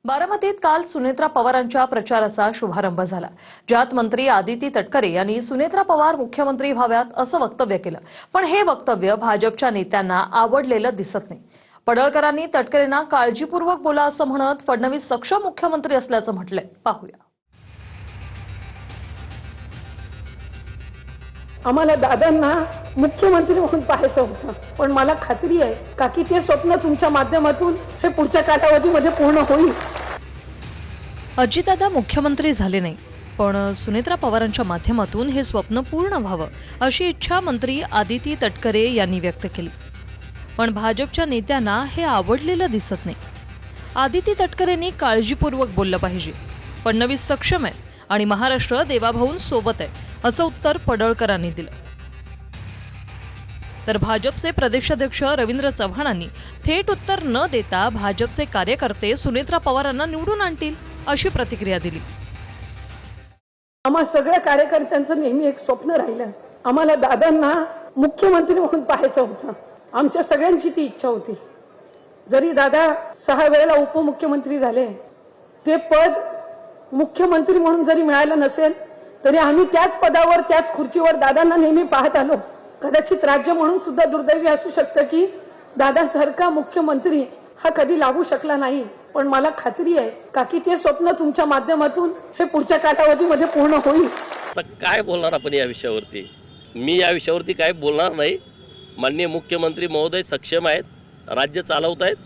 बारामतीत काल सुनेत्रा पवारांच्या प्रचाराचा शुभारंभ झाला, ज्यात मंत्री आदिती तटकरे यांनी सुनेत्रा पवार मुख्यमंत्री व्हाव्यात असं वक्तव्य केलं. पण हे वक्तव्य भाजपच्या नेत्यांना आवडलेलं दिसत नाही. पडळकरांनी तटकरेंना काळजीपूर्वक बोला असं म्हणत फडणवीस सक्षम मुख्यमंत्री असल्याचं म्हटलंय. पाहूया. आम्हाला दादांना मुख्यमंत्री म्हणून पाहायचं होतं, पण मला खात्री आहे का की ते स्वप्न तुमच्या माध्यमातून हे पुढच्या कालावधीमध्ये पूर्ण होईल. अजितदादा मुख्यमंत्री झाले नाही, पण सुनेत्रा पवारांच्या माध्यमातून हे स्वप्न पूर्ण व्हावं अशी इच्छा मंत्री आदिती तटकरे यांनी व्यक्त केली. पण भाजपच्या नेत्यांना हे आवडलेलं दिसत नाही. आदिती तटकरेंनी काळजीपूर्वक बोललं पाहिजे. फडणवीस सक्षम आहेत आणि महाराष्ट्र देवाभाऊंसोबत आहे असं उत्तर पडळकरांनी दिलं. तर भाजपचे प्रदेशाध्यक्ष रवींद्र चव्हाणांनी थेट उत्तर न देता भाजपचे कार्यकर्ते सुनेत्रा पवारांना निवडून आणतील अशी प्रतिक्रिया दिली. आम्हा सगळ्या कार्यकर्त्यांचं नेहमी एक स्वप्न राहिलं, आम्हाला दादांना मुख्यमंत्री म्हणून पाहायचं होतं. आमच्या सगळ्यांची ती इच्छा होती. जरी दादा 6 वेळेला उपमुख्यमंत्री झाले, ते पद मुख्यमंत्री म्हणून जरी मिळालं नसेल तरी आम्ही त्याच पदावर त्याच खुर्चीवर दादांना नेहमी पाहत आलो. कदाचित राज्य म्हणून सुद्धा दुर्दैवी असू शकतं की दादांसारखा मुख्यमंत्री हा कधी लागू शकला नाही, पण मला खात्री आहे का की ते स्वप्न तुमच्या माध्यमातून हे पुढच्या कालावधीमध्ये पूर्ण होईल. काय बोलणार आपण या विषयावरती? मी या विषयावरती काय बोलणार नाही. माननीय मुख्यमंत्री महोदय सक्षम आहेत, राज्य चालवत आहेत.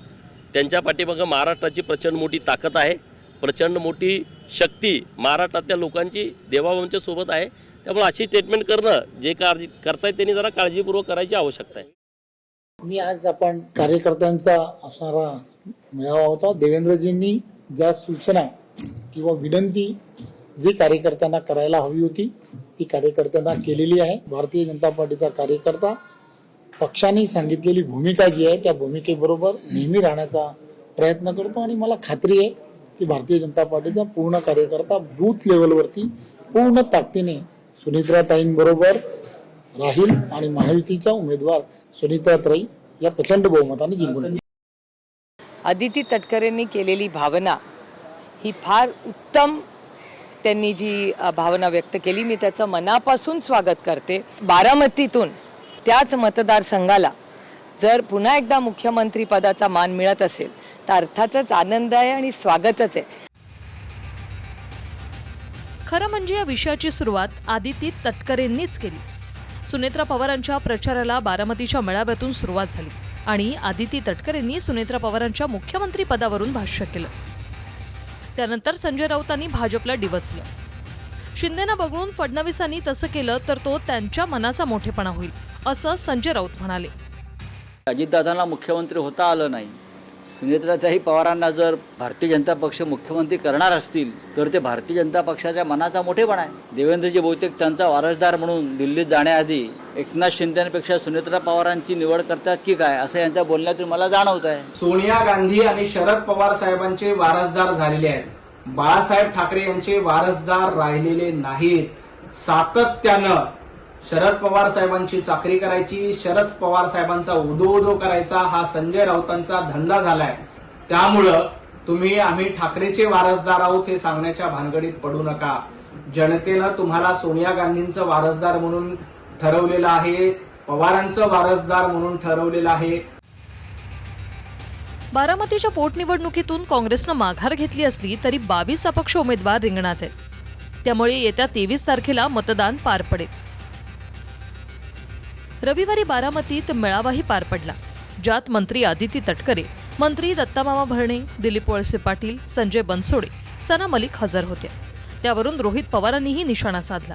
त्यांच्या पाठीमागे महाराष्ट्राची प्रचंड मोठी ताकद आहे, प्रचंड मोठी शक्ती महाराष्ट्रातल्या लोकांची देवाभाऊंच्या सोबत आहे. त्यामुळे अशी स्टेटमेंट करणं जे करतायत त्यांनी जरा काळजीपूर्वक करायची आवश्यकता आहे. मी आज आपण कार्यकर्त्यांचा असणारा मेळावा होता. देवेंद्रजींनी ज्या सूचना किंवा विनंती जी कार्यकर्त्यांना करायला हवी होती ती कार्यकर्त्यांना केलेली आहे. भारतीय जनता पार्टीचा कार्यकर्ता पक्षाने सांगितलेली भूमिका जी आहे त्या भूमिकेबरोबर नेहमी राहण्याचा प्रयत्न करतो आणि मला खात्री आहे की भारतीय जनता पार्टीचा पूर्ण कार्यकर्ता बूथ लेवलवरती पूर्ण ताकदीने सुनेत्राताईंबरोबर राहील आणि महायुतीच्या उमेदवार सुनेत्राताई या प्रचंड बहुमताने जिंकून. आदिती तटकरेंनी केलेली भावना ही फार उत्तम, त्यांनी जी भावना व्यक्त केली मी त्याचं मनापासून स्वागत करते. बारामतीतून त्याच मतदारसंघाला जर पुन्हा एकदा मुख्यमंत्री पदाचा मान मिळत असेल तर अर्थातच आनंद आहे आणि स्वागतच आहे. खरं म्हणजे या विषयाची सुरुवात आदिती तटकरेंनीच केली. सुनेत्रा पवारांच्या प्रचाराला बारामतीच्या मेळाव्यातून सुरुवात झाली आणि आदिती तटकरेंनी सुनेत्रा पवारांच्या मुख्यमंत्री पदावरून भाष्य केलं. त्यानंतर संजय राऊतांनी भाजपला डिवचलं. शिंदेना बघून फडणवीसांनी तसं केलं तर तो त्यांच्या मनाचा मोठेपणा होईल असं संजय राऊत म्हणाले. अजितदादांना मुख्यमंत्री होता आलं नाही. सुनेत्राताई पवारांना जर भारतीय जनता पक्ष मुख्यमंत्री करणार असतील तर ते भारतीय जनता पक्षाच्या मनाचा मोठेपणा आहे. देवेंद्रजी बहुतेक त्यांचा वारसदार म्हणून दिल्लीत जाण्याआधी एकनाथ शिंदेपेक्षा सुनेत्रा पवारांची निवड करतात की काय असं यांच्या बोलण्यातून मला जाणवत आहे. सोनिया गांधी आणि शरद पवार साहेबांचे वारसदार झालेले आहेत, बाळासाहेब ठाकरे यांचे वारसदार राहिलेले नाहीत. सातत्यानं शरद पवार साहेबांची चाकरी करायची, शरद पवार साहेबांचा उदो करायचा हा संजय राऊतांचा धंदा झालाय. त्यामुळं तुम्ही आम्ही ठाकरेचे वारसदार आहोत हे सांगण्याच्या भानगडीत पडू नका. जनतेनं तुम्हाला सोनिया गांधींचं वारसदार म्हणून ठरवलेलं आहे, पवारांचं वारसदार म्हणून ठरवलेलं आहे. बारामतीच्या पोटनिवडणुकीतून काँग्रेसनं माघार घेतली असली तरी 22 अपक्ष उमेदवार रिंगणात आहेत. त्यामुळे येत्या 23 तारखेला मतदान पार पडेल. रविवारी बारामतीत मेळावाही पार पडला, ज्यात मंत्री आदिती तटकरे, मंत्री दत्तामामा भरणे, दिलीप वळसे पाटील, संजय बनसोडे, सना मलिक हजर होत्या. त्यावरून रोहित पवारांनीही निशाणा साधला.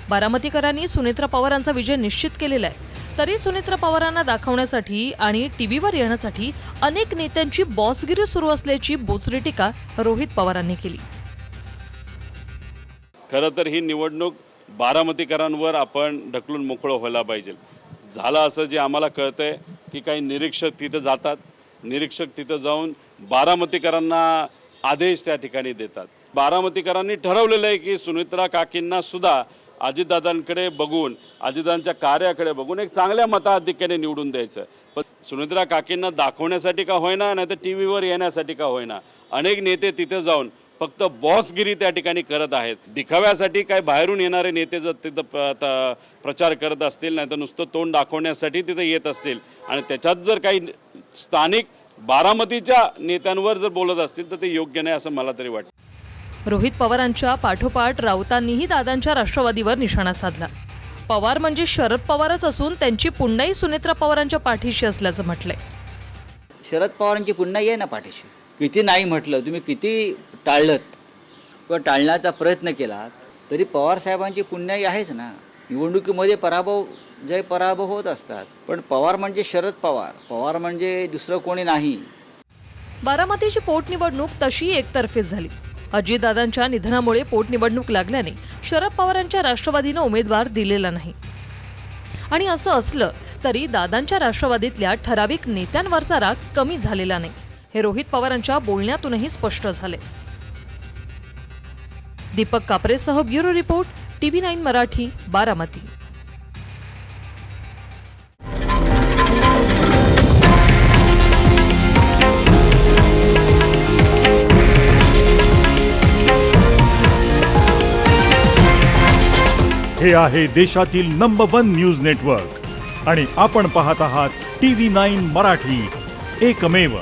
बारामतीकरांनी सुनेत्रा पवारांचा विजय निश्चित केलेला आहे. तरी सुनेत्रा पवारांना दाखवण्यासाठी आणि टीव्हीवर येण्यासाठी अनेक नेत्यांची बॉसगिरी सुरू असल्याची बोचरी टीका रोहित पवारांनी केली. खरं तर ही निवडणूक बारामतीकरांवर आपण ढकलून मोकळं व्हायला पाहिजे. झालं असं जे आम्हाला कळतंय की काही निरीक्षक तिथं जातात, निरीक्षक तिथं जाऊन बारामतीकरांना आदेश त्या ठिकाणी देतात. बारामतीकरांनी ठरवलेलं आहे की सुनेत्रा काकींना सुद्धा अजितदादांकडे बघून, अजितदादांच्या कार्याकडे बघून एक चांगल्या मताधिक्याने निवडून द्यायचं. पण सुनेत्रा काकींना दाखवण्यासाठी का होईना, नाही तर टी व्हीवर येण्यासाठी का होईना, अनेक नेते तिथे जाऊन फक्त बॉसगिरी त्या ठिकाणी करत आहेत. दिखाव्यासाठी काय बाहेरून येणारे नेते जर तिथं प्रचार करत असतील, नाही तर नुसतं तोंड दाखवण्यासाठी तिथे येत असतील आणि त्याच्यात जर काही स्थानिक बारामतीच्या नेत्यांवर जर बोलत असतील तर ते योग्य नाही असं मला तरी वाटतं. रोहित पवारांच्या पाठोपाठ राऊतांनीही दादांच्या राष्ट्रवादीवर निशाणा साधला. पवार म्हणजे शरद पवारच असून त्यांची पुन्हाही सुनेत्रा पवारांच्या पाठीशी असल्याचं म्हटलंय. शरद पवारांची पुन्हा आहे ना पाठीशी. किती नाही म्हटलं, तुम्ही किती टाळलं किंवा टाळण्याचा प्रयत्न केलात तरी पवारसाहेबांची पुण्याई आहेच ना. निवडणुकीमध्ये जय पराभव होत असतात, पण पवार म्हणजे शरद पवार, पवार म्हणजे दुसरं कोणी नाही. बारामतीची पोटनिवडणूक तशी एकतर्फीच झाली. अजितदादांच्या निधनामुळे पोटनिवडणूक लागल्याने शरद पवारांच्या राष्ट्रवादीनं उमेदवार दिलेला नाही. आणि असं असलं तरी दादांच्या राष्ट्रवादीतल्या ठराविक नेत्यांवरचा राग कमी झालेला नाही, हे रोहित पवारांच्या बोलण्यातूनही स्पष्ट झाले. दीपक कापरेसह bureau report, TV9 Marathi, Baramati. हे आहे देशातील नंबर 1 न्यूज नेटवर्क आणि आपण पाहत आहात TV9 मराठी, एकमेव.